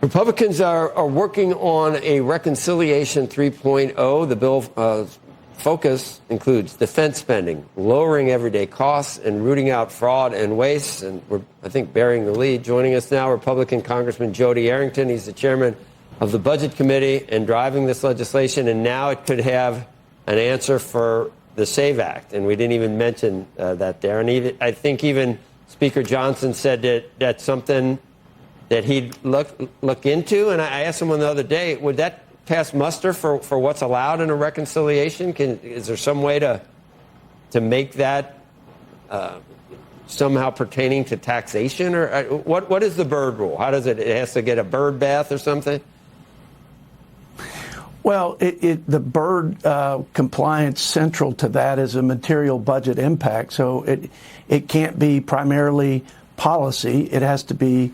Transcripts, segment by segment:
Republicans are working on a Reconciliation 3.0. The bill focus includes defense spending, lowering everyday costs, and rooting out fraud and waste. And we're, I think, bearing the lead. Joining us now, Republican Congressman Jody Arrington. He's the chairman of the Budget Committee and driving this legislation. And now it could have an answer for the SAVE Act. And we didn't even mention that there. And even, I think even Speaker Johnson said that that's something that he'd look into. And I asked him the other day, would that pass muster for what's allowed in a reconciliation? Is there some way to make that somehow pertaining to taxation? Or what is the bird rule? How does it has to get a bird bath or something? Well, the bird compliance central to that is a material budget impact. So it can't be primarily policy. It has to be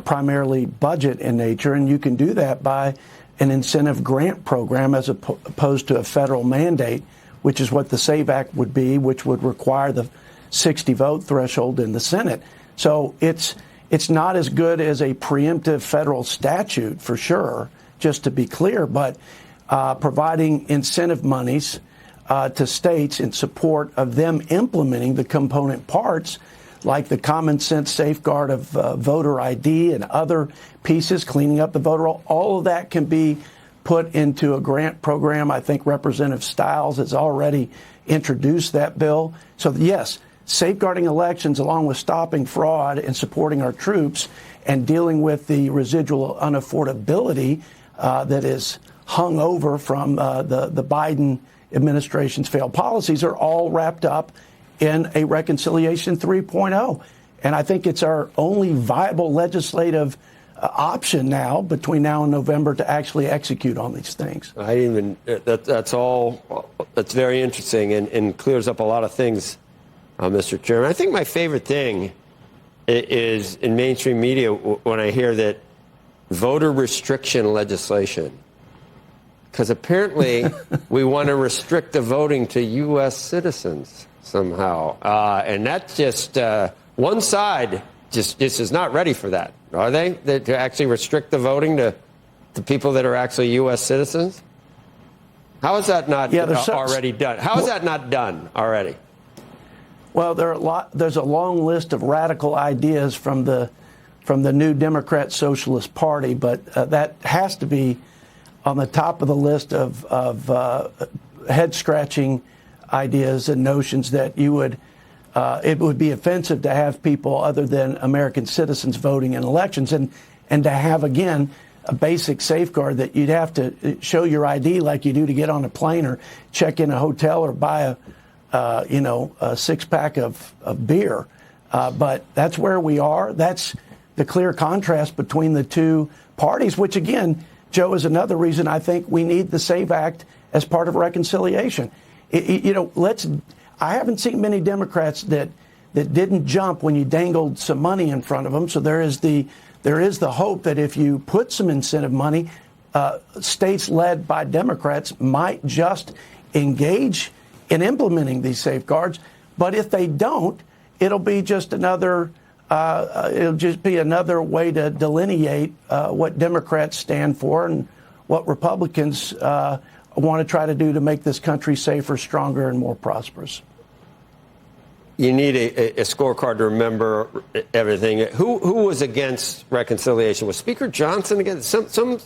primarily budget in nature, and you can do that by an incentive grant program as opposed to a federal mandate, which is what the SAVE Act would be, which would require the 60-vote threshold in the Senate. So it's not as good as a preemptive federal statute, for sure, just to be clear, but providing incentive monies to states in support of them implementing the component parts, like the common sense safeguard of voter ID and other pieces, cleaning up the voter roll. All of that can be put into a grant program. I think Representative Stiles has already introduced that bill. So, yes, safeguarding elections along with stopping fraud and supporting our troops and dealing with the residual unaffordability that is hung over from the Biden administration's failed policies are all wrapped up in a Reconciliation 3.0. And I think it's our only viable legislative option now, between now and November, to actually execute on these things. That's very interesting and clears up a lot of things, Mr. Chairman. I think my favorite thing is in mainstream media when I hear that voter restriction legislation. Because apparently we want to restrict the voting to U.S. citizens somehow. And that's just one side just is not ready for that, are they? To actually restrict the voting to people that are actually U.S. citizens? How is that not already done? How is that not done already? Well, there's a long list of radical ideas from the New Democrat Socialist Party, but that has to be on the top of the list of head-scratching ideas and notions that it would be offensive to have people other than American citizens voting in elections, and to have, again, a basic safeguard that you'd have to show your ID like you do to get on a plane or check in a hotel or buy a six-pack of beer. But that's where we are. That's the clear contrast between the two parties, which, again, Joe, is another reason I think we need the SAVE Act as part of reconciliation. I haven't seen many Democrats that didn't jump when you dangled some money in front of them. So there is the hope that if you put some incentive money, states led by Democrats might just engage in implementing these safeguards. But if they don't, it'll be just another way to delineate what Democrats stand for and what Republicans want to try to do to make this country safer, stronger, and more prosperous. You need a scorecard to remember everything. Who was against reconciliation? Was Speaker Johnson against? Some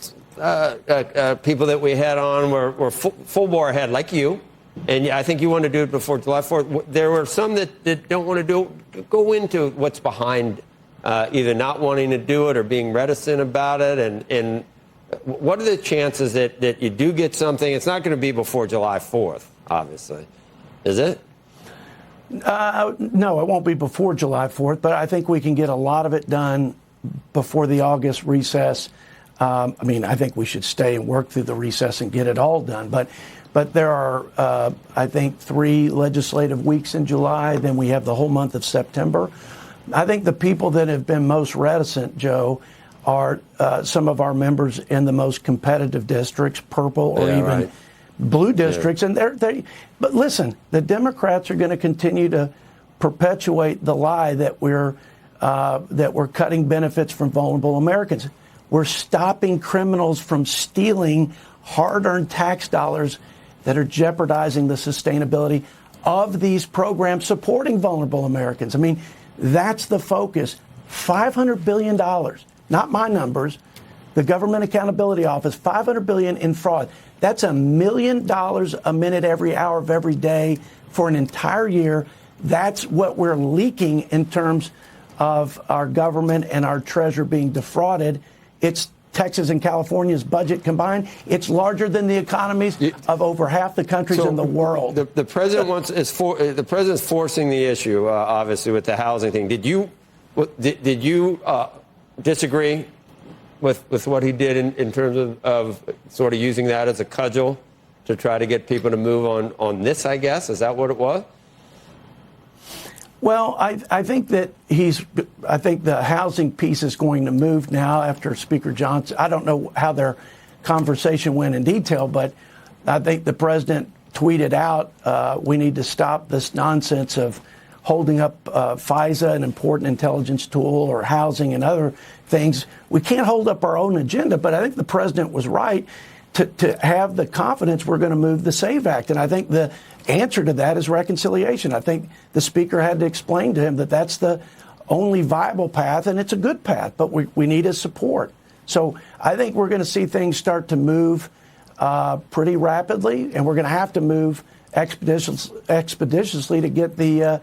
people that we had on were full bore ahead, like you. And I think you want to do it before July 4th. There were some that don't want to go into what's behind either not wanting to do it or being reticent about it. And what are the chances that you do get something? It's not going to be before July 4th, obviously. Is it? No, it won't be before July 4th, but I think we can get a lot of it done before the August recess. I think we should stay and work through the recess and get it all done. But there are, I think, 3 legislative weeks in July. Then we have the whole month of September. I think the people that have been most reticent, Joe, are some of our members in the most competitive districts, purple or blue districts. Yeah. And but listen, the Democrats are going to continue to perpetuate the lie that we're cutting benefits from vulnerable Americans. We're stopping criminals from stealing hard-earned tax dollars that are jeopardizing the sustainability of these programs supporting vulnerable Americans. I mean, that's the focus. $500 billion, not my numbers, the Government Accountability Office, $500 billion in fraud. That's $1 million a minute every hour of every day for an entire year. That's what we're leaking in terms of our government and our treasury being defrauded. It's Texas and California's budget combined. It's larger than the economies of over half the countries in the world. The president the president's forcing the issue, obviously, with the housing thing. Did you disagree with what he did in terms of sort of using that as a cudgel to try to get people to move on this, I guess? Is that what it was? Well, I think that I think the housing piece is going to move now after Speaker Johnson. I don't know how their conversation went in detail, but I think the president tweeted out, we need to stop this nonsense of holding up FISA, an important intelligence tool, or housing and other things. We can't hold up our own agenda, but I think the president was right to have the confidence we're going to move the SAVE Act. And I think the answer to that is reconciliation. I think the speaker had to explain to him that that's the only viable path, and it's a good path, but we need his support. So I think we're going to see things start to move pretty rapidly, and we're going to have to move expeditiously to get the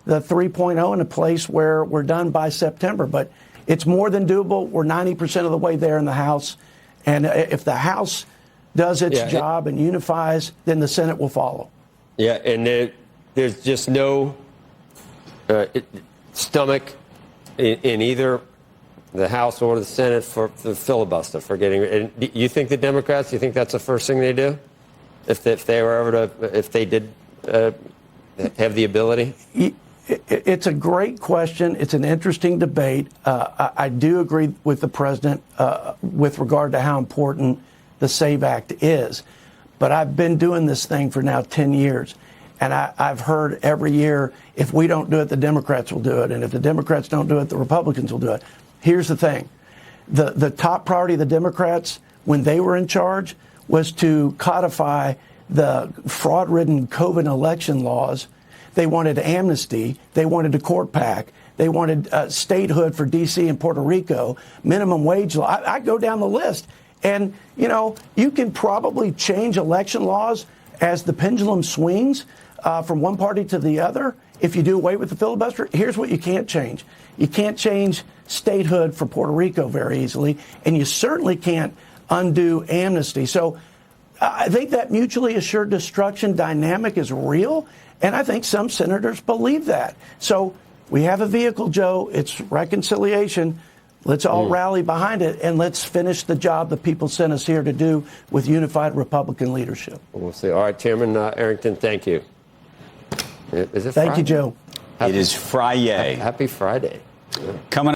3.0 in a place where we're done by September. But it's more than doable. We're 90% of the way there in the House. And if the House does its job and unifies, then the Senate will follow. Yeah, and there's just no stomach in either the House or the Senate for the filibuster, for getting. And you think the Democrats? You think that's the first thing they do, if they were ever to, if they did have the ability? It's a great question. It's an interesting debate. I do agree with the president with regard to how important the SAVE Act is. But I've been doing this thing for now 10 years. And I've heard every year, if we don't do it, the Democrats will do it. And if the Democrats don't do it, the Republicans will do it. Here's the thing. The top priority of the Democrats, when they were in charge, was to codify the fraud-ridden COVID election laws. They wanted amnesty. They wanted a court pack. They wanted statehood for D.C. and Puerto Rico, minimum wage law. I go down the list. And, you know, you can probably change election laws as the pendulum swings from one party to the other. If you do away with the filibuster, here's what you can't change. You can't change statehood for Puerto Rico very easily, and you certainly can't undo amnesty. So I think that mutually assured destruction dynamic is real, and I think some senators believe that. So we have a vehicle, Joe. It's reconciliation. Let's all rally behind it, and let's finish the job the people sent us here to do with unified Republican leadership. We'll see. All right, Chairman Arrington, thank you. Is it Thank Friday? you, Joe. It is Friday. Happy Friday. Coming